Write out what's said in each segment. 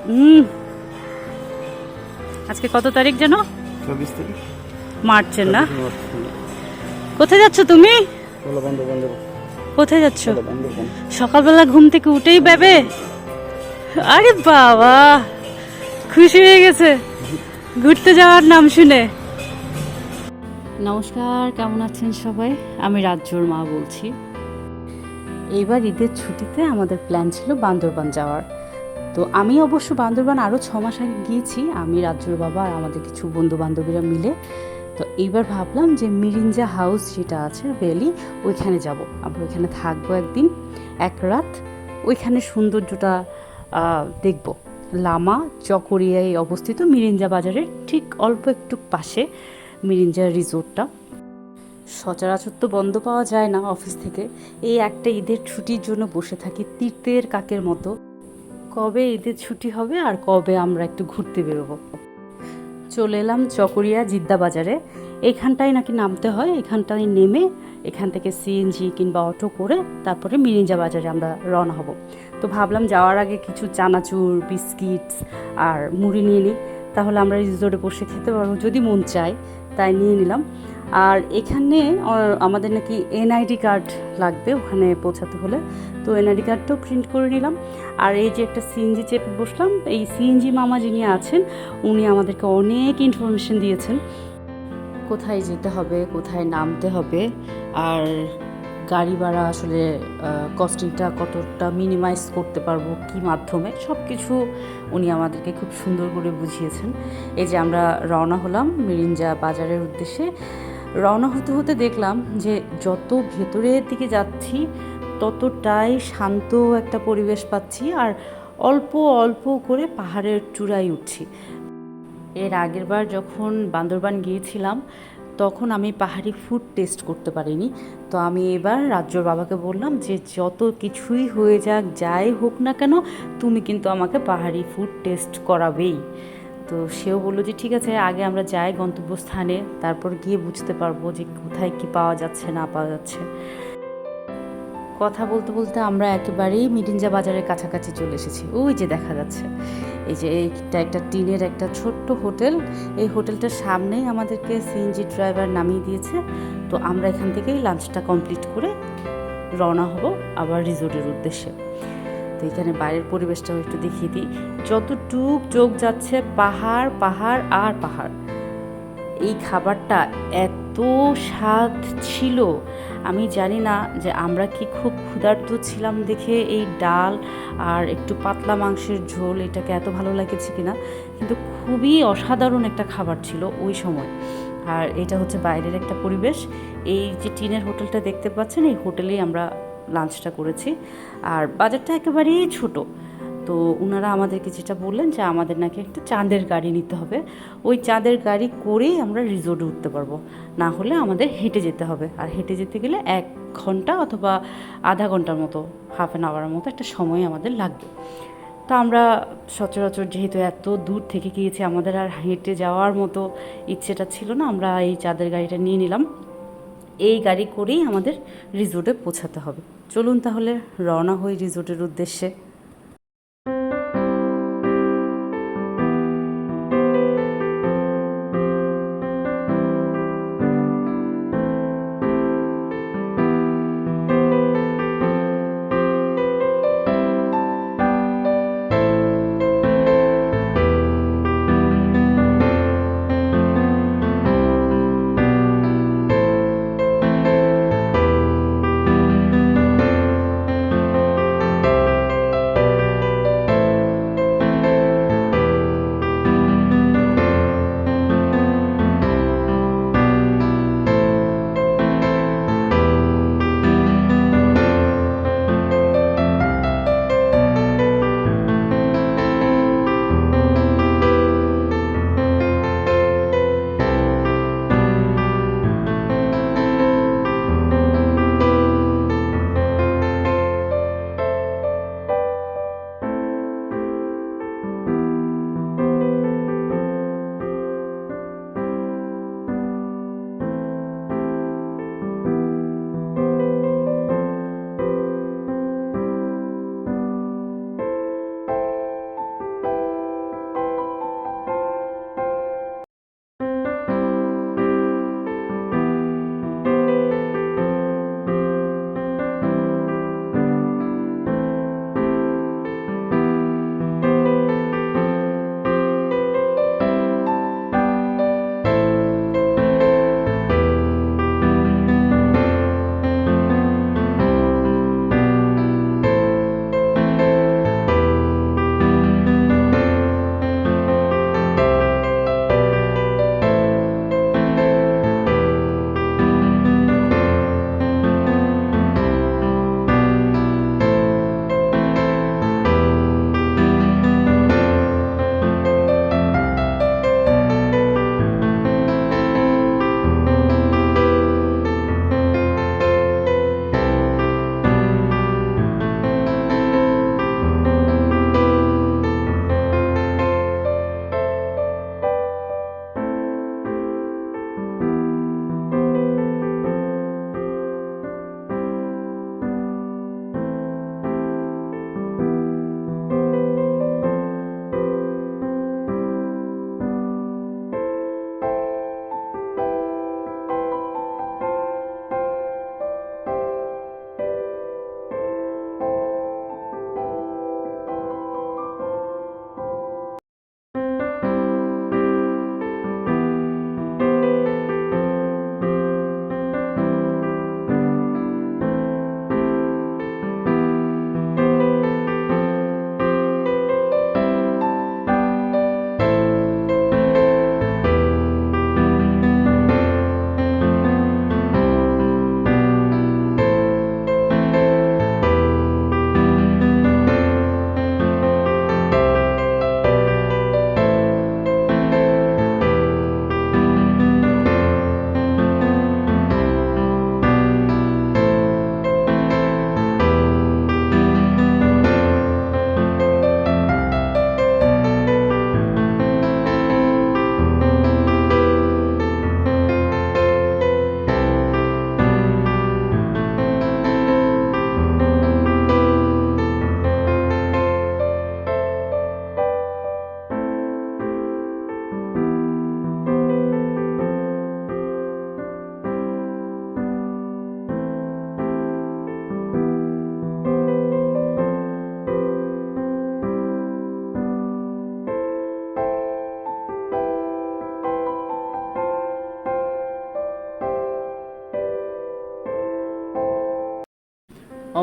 হুম, আজকে কত তারিখ যেন? 24 তারিখ মার্চের না? কোথায় যাচ্ছ তুমি? কোথায় যাচ্ছ? সকালবেলা ঘুম থেকে উঠেই ভেবে, আরে বাবা, খুশি হয়ে গেছে ঘুরতে যাওয়ার নাম শুনে। নমস্কার, কেমন আছেন সবাই? আমি রাজ্যর মা বলছি। এইবার ঈদের ছুটিতে আমাদের প্ল্যান ছিল বান্দরবান যাওয়ার। তো আমি অবশ্য বান্দরবান আরও 6 মাস আগে গিয়েছি, আমি রাজ্যর বাবা আর আমাদের কিছু বন্ধু বান্ধবীরা মিলে। তো এইবার ভাবলাম যে মিরিঞ্জা হাউস যেটা আছে ভ্যালি, ওইখানে যাব। আমরা ওইখানে থাকবো একদিন, এক রাত, ওইখানে সৌন্দর্যটা দেখব। লামা চকরিয়ায় অবস্থিত মিরিঞ্জা বাজারের ঠিক অল্প একটু পাশে মিরিঞ্জা রিসোর্টটা। সচরাচর তো বন্ধ পাওয়া যায় না অফিস থেকে, এই একটা ঈদের ছুটির জন্য বসে থাকি তীর্থের কাকের মতো। কবে ঈদের ছুটি হবে আর কবে আমরা একটু ঘুরতে বেরোবো। চলে এলাম চকরিয়া জিদ্দা বাজারে। এইখানটায় নাকি নামতে হয়, এখানটায় নেমে এখান থেকে সিএনজি কিংবা অটো করে তারপরে মিরিঞ্জা বাজারে আমরা রওনা হব। তো ভাবলাম যাওয়ার আগে কিছু চানাচুর, বিস্কিটস আর মুড়ি নিয়ে নিই, তাহলে আমরা রিসোর্টে বসে খেতে পারবো যদি মন চায়, তাই নিয়ে নিলাম। আর এখানে আমাদের নাকি এনআইডি কার্ড লাগবে ওখানে পৌঁছাতে হলে, তো এনআইডি কার্ডটাও প্রিন্ট করে নিলাম। আর এই যে একটা সিএনজি চেপে বসলাম, এই সিএনজি মামা যিনি আছেন উনি আমাদেরকে অনেক ইনফরমেশন দিয়েছেন, কোথায় যেতে হবে, কোথায় নামতে হবে, আর গাড়ি ভাড়া আসলে কস্টিংটা কতটা মিনিমাইজ করতে পারবো কী মাধ্যমে, সব কিছু উনি আমাদেরকে খুব সুন্দর করে বুঝিয়েছেন। এই যে আমরা রওনা হলাম মিরিঞ্জা বাজারের উদ্দেশ্যে। রওনা হতে হতে দেখলাম যে যত ভেতরের দিকে যাচ্ছি ততটাই শান্ত একটা পরিবেশ পাচ্ছি, আর অল্প অল্প করে পাহাড়ের চূড়ায় উঠছি। এর আগের বার যখন বান্দরবান গিয়েছিলাম তখন আমি পাহাড়ি ফুড টেস্ট করতে পারিনি। তো আমি এবার রাজ্যর বাবাকে বললাম যে যত কিছুই হয়ে যাক, যাই হোক না কেন, তুমি কিন্তু আমাকে পাহাড়ি ফুড টেস্ট করাবেই। তো সেও বললো যে ঠিক আছে, আগে আমরা যাই গন্তব্যস্থানে, তারপর গিয়ে বুঝতে পারবো যে কোথায় কি পাওয়া যাচ্ছে না পাওয়া যাচ্ছে। কথা বলতে বলতে আমরা একেবারেই মিরিঞ্জা বাজারের কাছাকাছি চলে এসেছি। ওই যে দেখা যাচ্ছে, এই যে এইটা একটা টিনের একটা ছোট্ট হোটেল। এই হোটেলটার সামনেই আমাদেরকে সিএনজি ড্রাইভার নামিয়ে দিয়েছে। তো আমরা এখান থেকেই লাঞ্চটা কমপ্লিট করে রওনা হব আবার রিসোর্টের উদ্দেশ্যে। তো এখানে বাইরের পরিবেশটাও একটু দেখিয়ে দিই। যতটুক চোখ যাচ্ছে পাহাড় পাহাড় আর পাহাড়। এই খাবারটা এত স্বাদ ছিল, আমি জানি না যে আমরা কি খুব ক্ষুধার্ত ছিলাম দেখে এই ডাল আর একটু পাতলা মাংসের ঝোল এটাকে এত ভালো লেগেছে কিনা, কিন্তু খুবই অসাধারণ একটা খাবার ছিল ওই সময়। আর এটা হচ্ছে বাইরের একটা পরিবেশ। এই যে টিনের হোটেলটা দেখতে পাচ্ছেন, এই হোটেলেই আমরা লাঞ্চটা করেছি। আর বাজারটা একেবারেই ছোট। তো ওনারা আমাদেরকে যেটা বললেন যে আমাদের নাকি একটা চাঁদের গাড়ি নিতে হবে, ওই চাঁদের গাড়ি করেই আমরা রিসোর্টে উঠতে পারবো, না হলে আমাদের হেঁটে যেতে হবে। আর হেঁটে যেতে গেলে 1 ঘন্টা অথবা আধা ঘন্টার মতো, হাফ অ্যান আওয়ারের মতো একটা সময় আমাদের লাগবে। তো আমরা সচরাচর যেহেতু এত দূর থেকে গিয়েছি, আমাদের আর হেঁটে যাওয়ার মতো ইচ্ছেটা ছিল না, আমরা এই চাঁদের গাড়িটা নিয়ে নিলাম। এই গাড়ি করেই আমাদের রিসোর্টে পৌঁছাতে হবে। চলুন তাহলে রওনা হই রিসোর্টের উদ্দেশ্যে।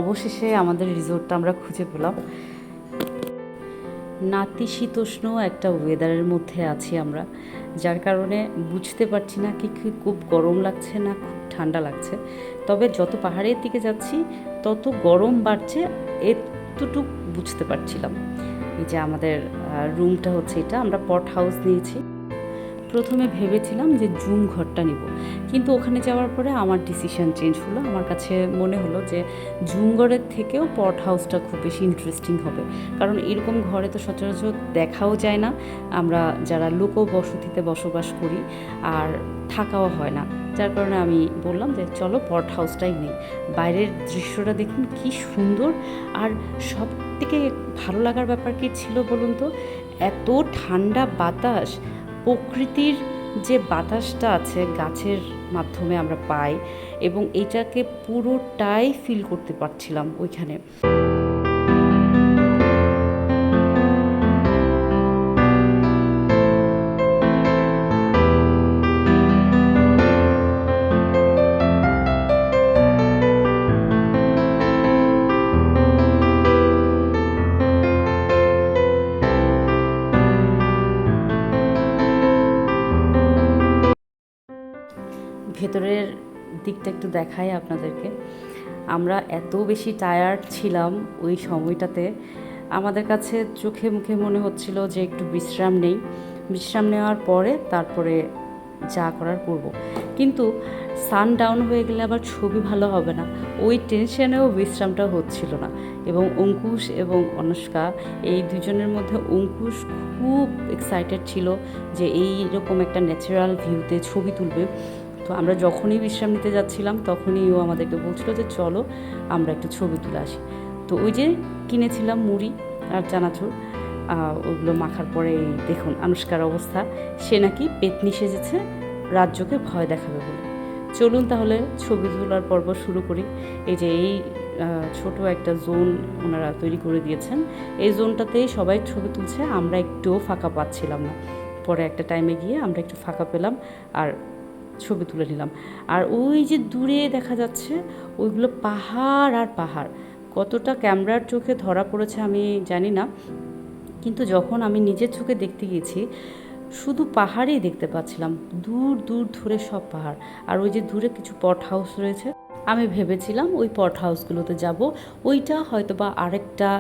অবশেষে আমাদের রিসোর্টটা আমরা খুঁজে পেলাম। নাতিশীতোষ্ণ একটা ওয়েদারের মধ্যে আছি আমরা, যার কারণে বুঝতে পারছি না কি খুব গরম লাগছে না খুব ঠান্ডা লাগছে। তবে যত পাহাড়ের দিকে যাচ্ছি তত গরম বাড়ছে, এতটুক বুঝতে পারছিলাম। এই যে আমাদের রুমটা হচ্ছে এটা, আমরা পট হাউস নিয়েছি। প্রথমে ভেবেছিলাম যে জুম ঘরটা নিব, কিন্তু ওখানে যাওয়ার পরে আমার ডিসিশন চেঞ্জ হলো। আমার কাছে মনে হলো যে জুম ঘরের থেকেও পট হাউসটা খুব বেশি ইন্টারেস্টিং হবে, কারণ এরকম ঘরে তো সচরাচর দেখাও যায় না। আমরা যারা লোক বসতিতে বসবাস করি আর থাকাও হয় না, যার কারণে আমি বললাম যে চলো পট হাউসটাই নেই। বাইরের দৃশ্যটা দেখুন কি সুন্দর। আর সব থেকে ভালো লাগার ব্যাপার কি ছিল বলুন তো, এত ঠান্ডা বাতাস, প্রকৃতির যে বাতাসটা আছে গাছের মাধ্যমে আমরা পাই, এবং এটাকে পুরোটাই ফিল করতে পারছিলাম ওইখানে। ভেতরের দিকটা একটু দেখাই আপনাদেরকে। আমরা এত বেশি টায়ার্ড ছিলাম ওই সময়টাতে, আমাদের কাছে চোখে মুখে মনে হচ্ছিল যে একটু বিশ্রাম নেই, বিশ্রাম নেওয়ার পরে তারপরে যা করার করব। কিন্তু সান ডাউন হয়ে গেলে আবার ছবি ভালো হবে না, ওই টেনশনেও বিশ্রামটা হচ্ছিল না। এবং অঙ্কুশ এবং অনুষ্কা, এই দুজনের মধ্যে অঙ্কুশ খুব এক্সাইটেড ছিল যে এইরকম একটা ন্যাচারাল ভিউতে ছবি তুলবে। তো আমরা যখনই বিশ্রাম নিতে যাচ্ছিলাম তখনই ও আমাদেরকে বলছিল যে চলো আমরা একটু ছবি তুলে আসি। তো ওই যে কিনেছিলাম মুড়ি আর চানাচুর, ওগুলো মাখার পরে দেখুন আনুষ্কার অবস্থা, সে নাকি পেতনি সেজেছে রাজ্যকে ভয় দেখাবে বলে। চলুন তাহলে ছবি তোলার পর্ব শুরু করি। এই যে এই ছোট একটা জোন ওনারা তৈরি করে দিয়েছেন, এই জোনটাতেই সবাই ছবি তুলছে, আমরা একটুও ফাঁকা পাচ্ছিলাম না। পরে একটা টাইমে গিয়ে আমরা একটু ফাঁকা পেলাম আর ছবি তুলে নিলাম। আর ওই যে দূরে দেখা যাচ্ছে ওইগুলো পাহাড় আর পাহাড়, কতটা ক্যামেরার চোখে ধরা পড়েছে আমি জানি না, কিন্তু যখন আমি নিজের চোখে দেখতে গেছি শুধু পাহাড়েই দেখতে পাচ্ছিলাম, দূর দূর ধরে সব পাহাড়। আর ওই যে দূরে কিছু পট হাউস রয়েছে, আমি ভেবেছিলাম ওই পট হাউসগুলোতে যাব, ওইটা হয়তো বা আরেকটা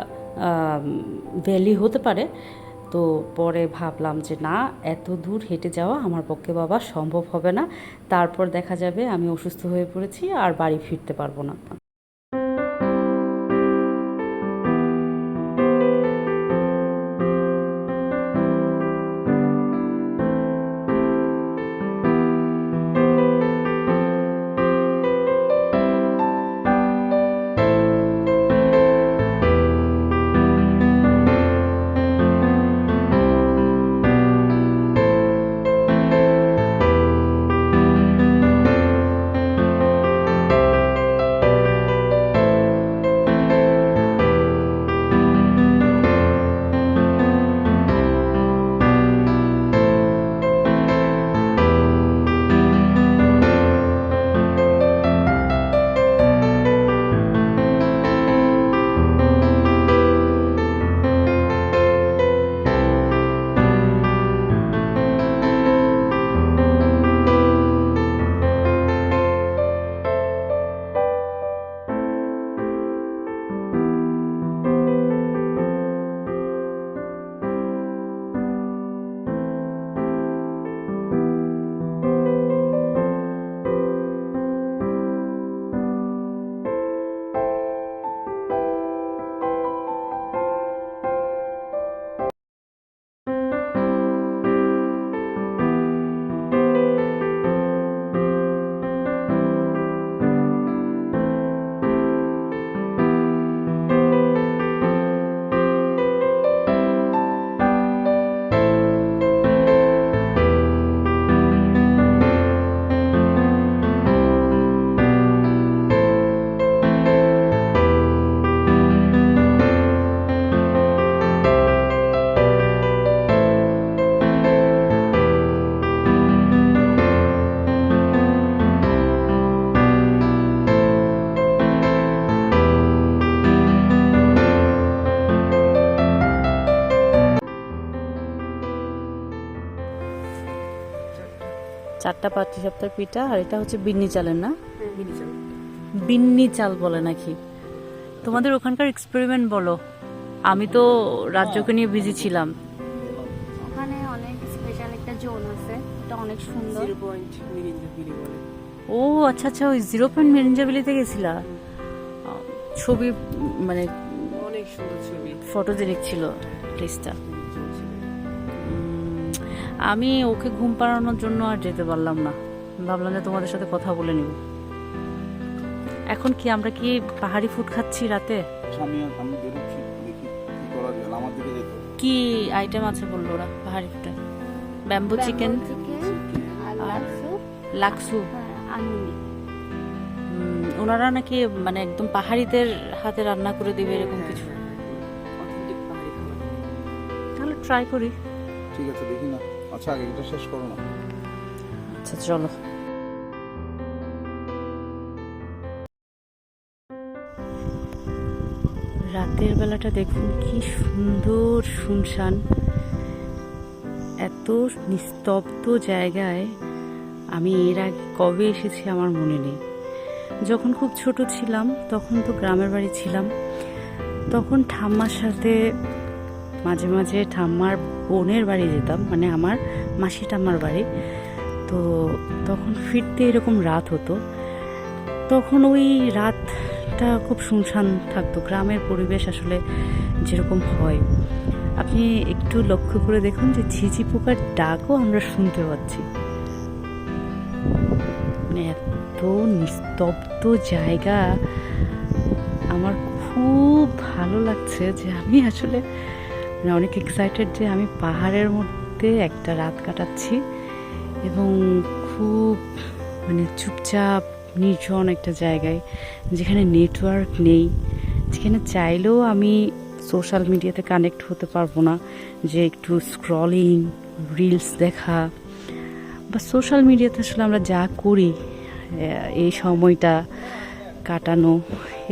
ভ্যালি হতে পারে। তো পরে ভাবলাম যে না, এত দূর হেঁটে যাওয়া আমার পক্ষে বাবা সম্ভব হবে না, তারপর দেখা যাবে আমি অসুস্থ হয়ে পড়েছি আর বাড়ি ফিরতে পারবো না। 4টা পাটিসাপটার পিঠা, আর এটা হচ্ছে বিন্নি চালের না? বিনি চাল। বিন্নি চাল বলে নাকি? তোমাদের ওখানকার এক্সপেরিমেন্ট বলো। আমি তো রাজ্যকে নিয়ে বিজি ছিলাম। ওখানে অনেক স্পেশাল একটা জোন আছে, এটা অনেক সুন্দর। 0 পয়েন্ট মিরিঞ্জাবিলি বলে। ও আচ্ছা আচ্ছা, ওই 0 পয়েন্ট মেরিঞ্জাবিলিতে গেছিলা? ছবি মানে অনেক সুন্দর ছবি। ফটোজেনিক ছিল প্লেসটা। আমি ওকে ঘুম পাড়ানোর জন্য আর যেতে পারলাম না, ভাবলাম যে তোমাদের সাথে কথা বলে নিব। এখন কি আমরা কি পাহাড়ি ফুড খাচ্ছি রাতে? আমি বেরোচ্ছি, দেখি কি করা যায়। আমার দিকে যেতে হবে। কি আইটেম আছে বললো ওরা পাহাড়ি ফুডে? ব্যাম্বু চিকেন আর আর লাক্সু, লাক্সু। আঙ্গুলি। ওনারা নাকি মানে একদম পাহাড়িদের হাতে রান্না করে দিবে এরকম কিছু। অথেন্টিক পাহাড়ি খাবার। তাহলে ট্রাই করি। ঠিক আছে, দেখি না। আচ্ছা, আগে এটা শেষ করো না। আচ্ছা চলো। রাতের বেলাটা দেখুন কি সুন্দর শুনশান, এত নিস্তব্ধ জায়গায় আমি এর আগে কবে এসেছি আমার মনে নেই। যখন খুব ছোট ছিলাম তখন তো গ্রামের বাড়ি ছিলাম, তখন ঠাম্মার সাথে মাঝে মাঝে ঠাম্মার বোনের বাড়ি যেতাম, মানে আমার মাসি ঠাম্মার বাড়ি। তো তখন ফিরতে এরকম রাত হতো, তখন ওই রাতটা খুব শুনশান থাকতো। গ্রামের পরিবেশ আসলে যেরকম হয়, আপনি একটু লক্ষ্য করে দেখুন যে ঝিঝি পোকার ডাকও আমরা শুনতে পাচ্ছি। মানে এত নিস্তব্ধ জায়গা, আমার খুব ভালো লাগছে যে আমি আসলে মানে অনেক এক্সাইটেড যে আমি পাহাড়ের মধ্যে একটা রাত কাটাচ্ছি এবং খুব মানে চুপচাপ নির্জন একটা জায়গায়, যেখানে নেটওয়ার্ক নেই, যেখানে চাইলেও আমি সোশ্যাল মিডিয়াতে কানেক্ট হতে পারবো না, যে একটু স্ক্রলিং রিলস দেখা বা সোশ্যাল মিডিয়াতে আসলে আমরা যা করি এই সময়টা কাটানো,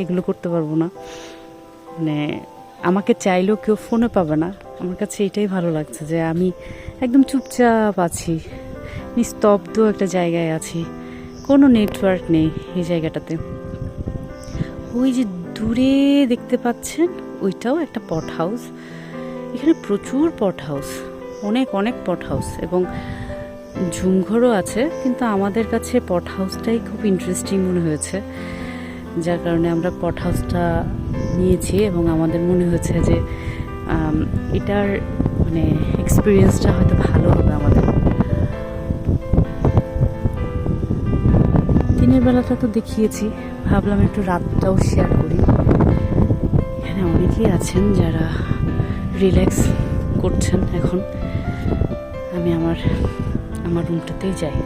এগুলো করতে পারবো না। মানে আমাকে চাইলেও কেউ ফোনে পাবে না। আমার কাছে এটাই ভালো লাগছে যে আমি একদম চুপচাপ আছি, নিস্তব্ধ একটা জায়গায় আছি, কোনো নেটওয়ার্ক নেই এই জায়গাটাতে। ওই যে দূরে দেখতে পাচ্ছেন ওইটাও একটা পট হাউস। এখানে প্রচুর পট হাউস, অনেক অনেক পট হাউস এবং ঝুমঘরও আছে, কিন্তু আমাদের কাছে পট হাউসটাই খুব ইন্টারেস্টিং মনে হয়েছে, যার কারণে আমরা পট হাউসটা নিয়েছি এবং আমাদের মনে হয়েছে যে এটার মানে এক্সপিরিয়েন্সটা হয়তো ভালো হবে আমাদের। দিনের বেলাটা তো দেখিয়েছি, ভাবলাম একটু রাতটাও শেয়ার করি। এখানে অনেকেই আছেন যারা রিল্যাক্স করছেন এখন। আমি আমার রুমটাতেই যাই।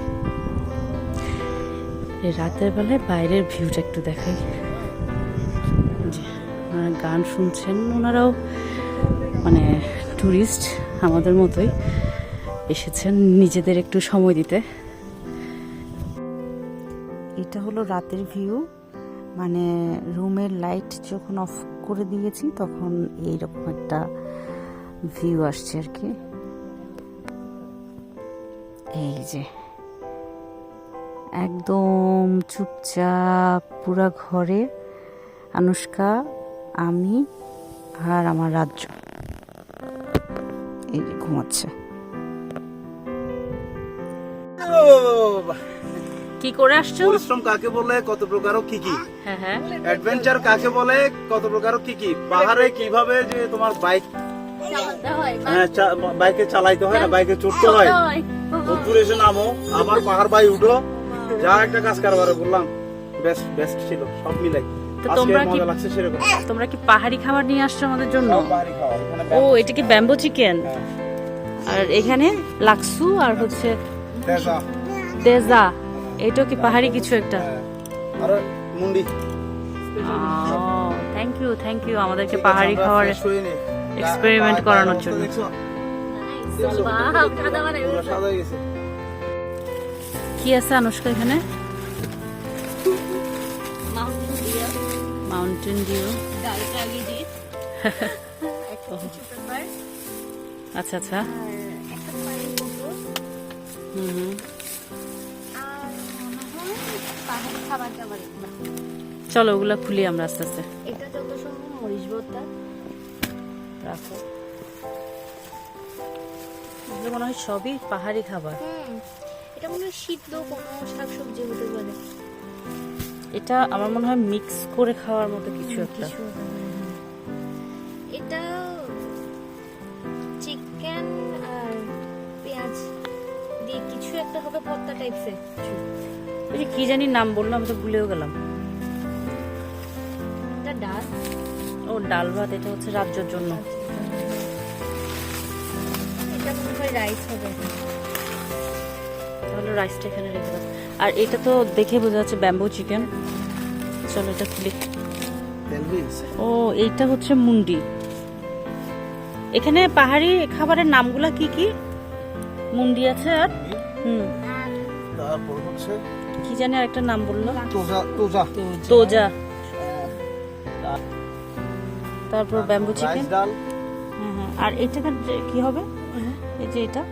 এই রাতের বেলায় বাইরের ভিউটা একটু দেখাই। যে ওনারা গান শুনছেন, ওনারাও মানে ট্যুরিস্ট আমাদের মতোই এসেছেন নিজেদের একটু সময় দিতে। এটা হলো রাতের ভিউ, মানে রুমের লাইট যখন অফ করে দিয়েছি তখন এইরকম একটা ভিউ আসছে আর কি। এই যে একদম চুপচাপ পুরা ঘরে আনুষ্কা, আমি আর আমার রাজ্য এই যে ঘুমাচ্ছে। কি করে আসছো? পরিশ্রম কাকে বলে, কত প্রকার কি কি, হ্যাঁ হ্যাঁ, অ্যাডভেঞ্চার কাকে বলে, কত প্রকার কি কি, পাহাড়ে কিভাবে যে তোমার বাইক বাইকে চালাইতে হয় না, বাইকে চড়তে হয়, দূরে এসে নামো, আবার পাহাড় বাই উঠো, যা একটা কাজ কারবারে বললাম, বেস্ট বেস্ট ছিল সব মিলাই। তোমরা কি পাহাড়ি খাবার নিয়ে আসছো আমাদের জন্য? ও এটা কি ব্যাম্বো চিকেন, আর এখানে লাক্সু আর হচ্ছে দেজা, এটা কি পাহাড়ি কিছু একটা? আর মুন্ডি। থ্যাংক ইউ আমাদেরকে পাহাড়ি খাবার এক্সপেরিমেন্ট করানোর জন্য। কি আছে আনুষ্কা এখানে? Mountain Dew. আচ্ছা আচ্ছা, পাহাড়ি খাবার দাবার এগুলো। চলো ওগুলা খুলি আমরা আস্তে আস্তে। এটা যত সম্ভব মরিচ ভর্তা। রাখো, এগুলো মনে হয় সবই পাহাড়ি খাবার। এটা মনে হয় সিদ্ধ কোনো শাকসবজি হতে পারে। এটা আমার মনে হয় মিক্স করে খাওয়ার মতো কিছু একটা। কিছু হতে পারে, হ্যাঁ। এটা চিকেন আর পেঁয়াজ দিয়ে কিছু একটা হবে, ভর্তা টাইপসের। ওই যে কি জানি নাম বললো, আমি তো ভুলেও গেলাম। এটা ডাল। ও ডাল ভাত, এটা হচ্ছে রাজ্যের জন্য। এটা মনে হয় রাইস হবে। তাহলে রাইসটা এখানে রেখে দাও। আর এটা তো দেখে বোঝা যাচ্ছে ব্যাম্বু চিকেন। চলো এটা খুলি। ও এইটা হচ্ছে মুন্ডি। এখানে পাহাড়ি খাবারের নামগুলা কি কি? মুন্ডি আছে, আর তারপর হচ্ছে কি জানি আর একটা নাম বললো, তোজা তোজা তোজা। তারপর ব্যাম্বু চিকেন। রাইস ডাল। হ্যাঁ, আর এটাকার কি হবে? এই যে এটা,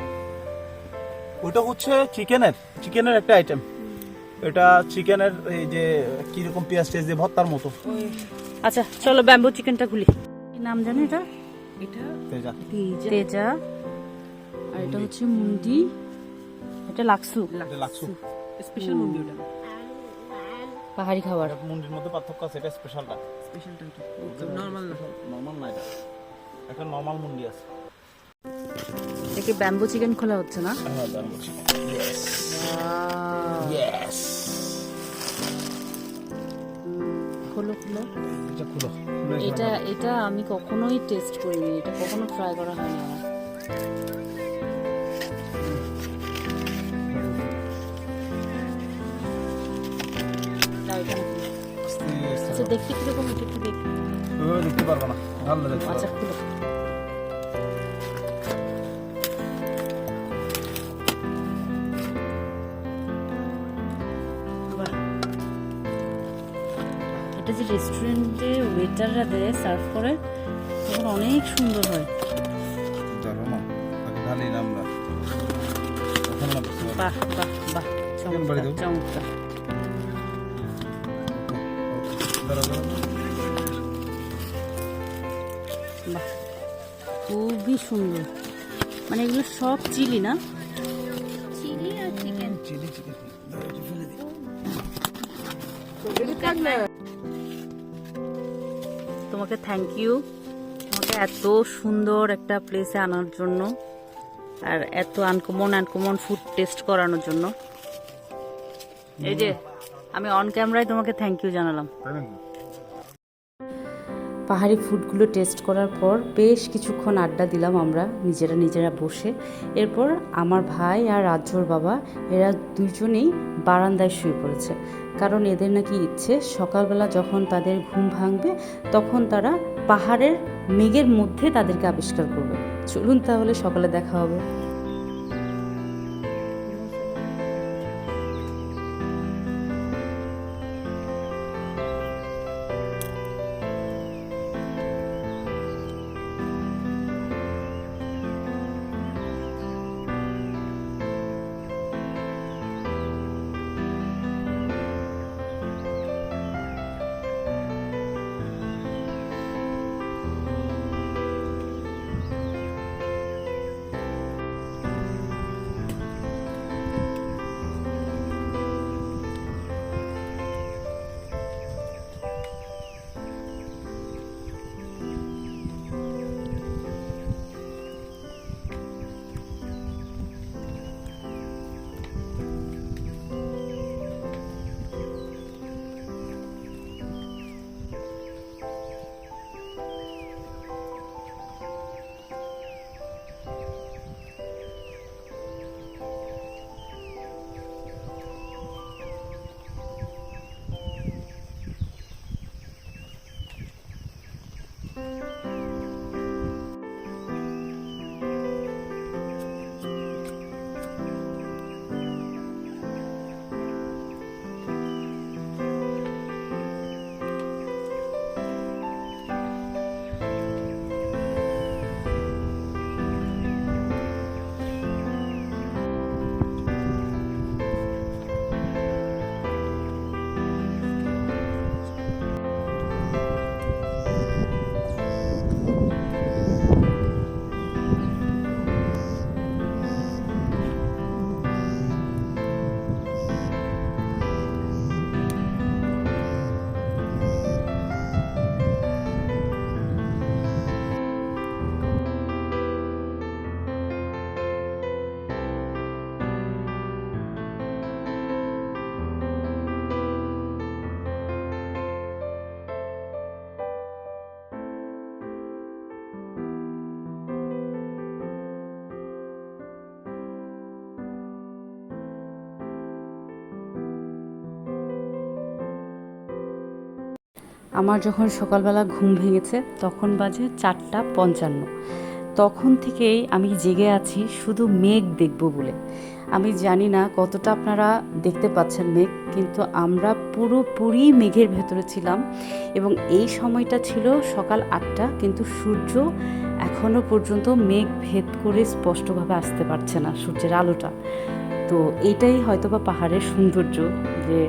ওটা হচ্ছে চিকেনের একটা আইটেম। এটা চিকেনের এই যে কিরকম পেঁয়াজ টেস্ট দিয়ে ভর্তার মতো। আচ্ছা চলো ব্যাম্বু চিকেনটা খুলি। কি নাম জানো এটা? এটা তেজা। তেজা। আর এটা হচ্ছে মুন্ডি, এটা লাক্সু। এটা লাক্সু। স্পেশাল মুন্ডি, ওটা পাহাড়ি খাবার। মুন্ডির মধ্যে পার্থক্য আছে, এটা স্পেশালটা। স্পেশালটা ওটা নরমাল না। নরমাল না, এটা একটা নরমাল মুন্ডি আছে। দেখি ব্যাম্বু চিকেন খোলা হচ্ছে না? হ্যাঁ, ব্যাম্বু চিকেন। ইয়েস। খোলো খোলো। এটা খুলো। এটা আমি কখনোই টেস্ট করিনি, এটা কখনো ট্রাই করা হয়নি আমার। দাও এটা আমাকে। আচ্ছা দেখতে কিরকম, এটা একটু দেখি। দেখতে পারবো না, ভালো দেখতে আচ্ছা পারবো। খুলো। বাহ। এটা যে রেস্টুরেন্টে ওয়েটাররা দেয়, সার্ভ করে, তখন অনেক সুন্দর হয়। ধরো না, আগে ঢালি না আমরা। এখন না বুঝতে পারবো। বাহ বাহ বাহ, বাড়ি চমৎকার দাও। চমৎকার। ধরো, ধরো। বাহ, খুবই সুন্দর। মানে এগুলো সব চিলি না? চিলি আর চিকেন। Chilli chicken. ধরো, এটা ফেলে দিই। তোমাকে থ্যাংক ইউ, তোমাকে এত সুন্দর একটা প্লেসে আনার জন্য, আর এত আনকমন ফুড টেস্ট করানোর জন্য। এই যে আমি অন ক্যামেরায় তোমাকে থ্যাংক ইউ জানালাম। তাই নাকি? পাহাড়ি ফুডগুলো টেস্ট করার পর বেশ কিছুক্ষণ আড্ডা দিলাম আমরা নিজেরা বসে। এরপর আমার ভাই আর রাজ্যর বাবা, এরা দুজনেই বারান্দায় শুয়ে পড়েছে, কারণ এদের নাকি ইচ্ছে সকালবেলা যখন তাদের ঘুম ভাঙবে তখন তারা পাহাড়ের মেঘের মধ্যে তাদেরকে আবিষ্কার করবে। চলুন তাহলে সকালে দেখা হবে। আমার যখন সকালবেলা ঘুম ভেঙেছে তখন বাজে 4:55। তখন থেকেই আমি জেগে আছি শুধু মেঘ দেখব বলে। আমি জানি না কতটা আপনারা দেখতে পাচ্ছেন মেঘ, কিন্তু আমরা পুরোপুরি মেঘের ভেতরে ছিলাম এবং এই সময়টা ছিল সকাল 8টা, কিন্তু সূর্য এখনও পর্যন্ত মেঘ ভেদ করে স্পষ্টভাবে আসতে পারছে না, সূর্যের আলোটা। তো এইটাই হয়তোবা পাহাড়ের সৌন্দর্য, যে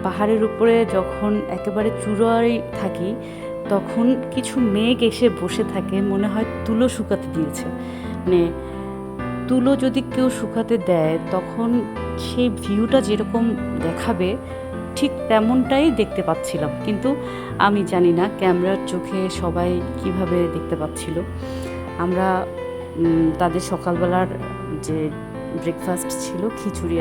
পাহাড়ের উপরে যখন একেবারে চূড়ায় থাকি তখন কিছু মেঘ এসে বসে থাকে, মনে হয় তুলো শুকাতে দিয়েছে। মানে তুলো যদি কেউ শুকাতে দেয় তখন সেই ভিউটা যেরকম দেখাবে ঠিক তেমনটাই দেখতে পাচ্ছিলাম, কিন্তু আমি জানি না ক্যামেরার চোখে সবাই কিভাবে দেখতে পাচ্ছিল। আমরা তাদের সকালবেলার যে ব্রেকফাস্ট ছিল খিচুড়ি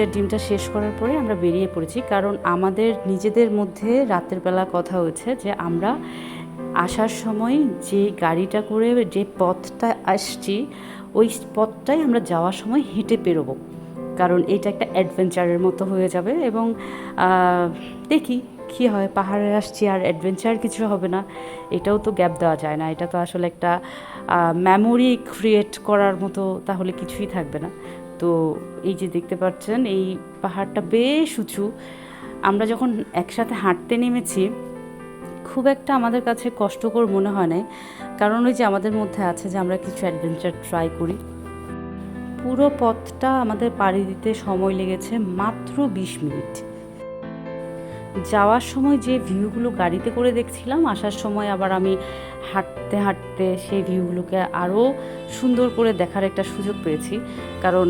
আর ডিমটা শেষ করার পরে আমরা বেরিয়ে পড়েছি, কারণ আমাদের নিজেদের মধ্যে রাতের বেলা কথা হয়েছে যে আমরা আসার সময় যে গাড়িটা করে যে পথটা আসছি ওই পথটাই আমরা যাওয়ার সময় হেঁটে পেরোবো, কারণ এটা একটা অ্যাডভেঞ্চারের মতো হয়ে যাবে। এবং দেখি কী হয়, পাহাড়ে আসছি আর অ্যাডভেঞ্চার কিছু হবে না এটাও তো গ্যাপ দেওয়া যায় না, এটা তো আসলে একটা মেমোরি ক্রিয়েট করার মতো, তাহলে কিছুই থাকবে না। তো এই যে দেখতে পাচ্ছেন এই পাহাড়টা বেশ উঁচু। আমরা যখন একসাথে হাঁটতে নেমেছি খুব একটা আমাদের কাছে কষ্টকর মনে হয় নাই, কারণ ওই যে আমাদের মধ্যে আছে যে আমরা কিছু অ্যাডভেঞ্চার ট্রাই করি। পুরো পথটা আমাদের পাড়ি দিতে সময় লেগেছে মাত্র 20 মিনিট। যাওয়ার সময় যে ভিউগুলো গাড়িতে করে দেখছিলাম, আসার সময় আবার আমি হাঁটতে হাঁটতে সেই ভিউগুলোকে আরও সুন্দর করে দেখার একটা সুযোগ পেয়েছি, কারণ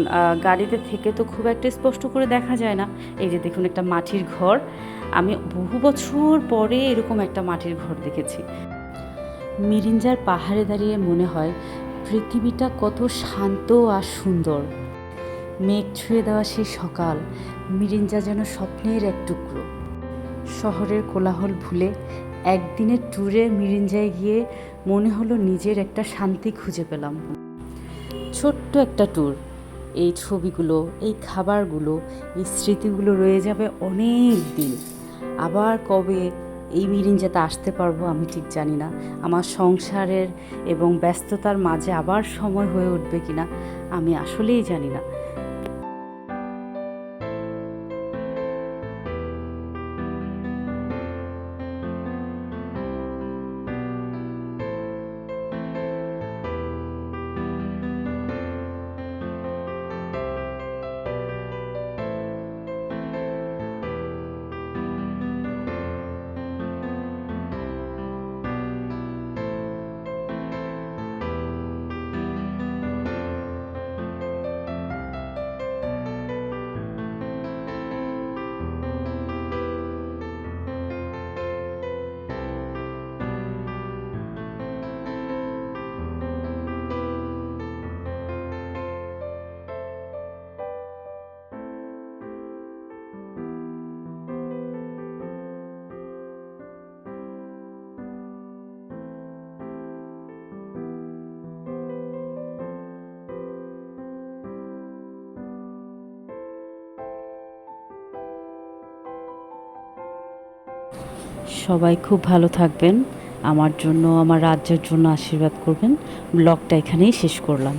গাড়িতে থেকে তো খুব একটা স্পষ্ট করে দেখা যায় না। এই যে দেখুন একটা মাটির ঘর, আমি বহু বছর পরে এরকম একটা মাটির ঘর দেখেছি। মিরিঞ্জার পাহাড়ে দাঁড়িয়ে মনে হয় পৃথিবীটা কত শান্ত আর সুন্দর। মেঘ ছুঁয়ে দেওয়া সেই সকাল, মিরিঞ্জা যেন স্বপ্নের এক টুকরো। শহরের কোলাহল ভুলে একদিনের ট্যুরে মিরিঞ্জায় গিয়ে মনে হলো নিজের একটা শান্তি খুঁজে পেলাম। ছোট্ট একটা ট্যুর, এই ছবিগুলো, এই খাবারগুলো, এই স্মৃতিগুলো রয়ে যাবে অনেক দিন। আবার কবে এই মিরিঞ্জাতে আসতে পারবো আমি ঠিক জানি না। আমার সংসারের এবং ব্যস্ততার মাঝে আবার সময় হয়ে উঠবে কিনা আমি আসলেই জানি না। সবাই খুব ভালো থাকবেন, আমার জন্য, আমার রাজ্যের জন্য আশীর্বাদ করবেন। ব্লগটা এখানেই শেষ করলাম।